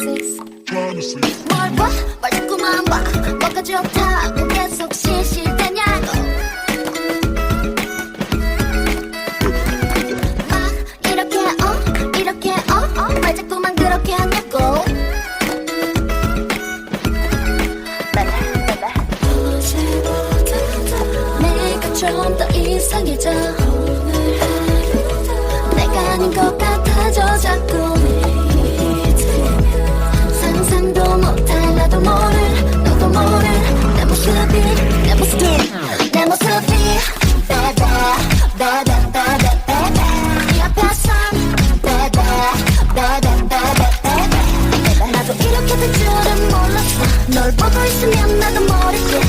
뭘 봐? 말 자꾸만 봐. 뭐가 좋다고 계속 실실대냐고. 막 이렇게 말 자꾸만 그렇게 하냐고. 내가 좀 더 이상해져. 내가 아닌 것 같아져 자꾸. 상상도 못할 나도 모를 너도 모를 내 모습이 baby baby baby baby 네 앞에선 baby baby baby baby 나도 이렇게 될 줄은 몰랐어. 널 보고 있으면 나도 모르게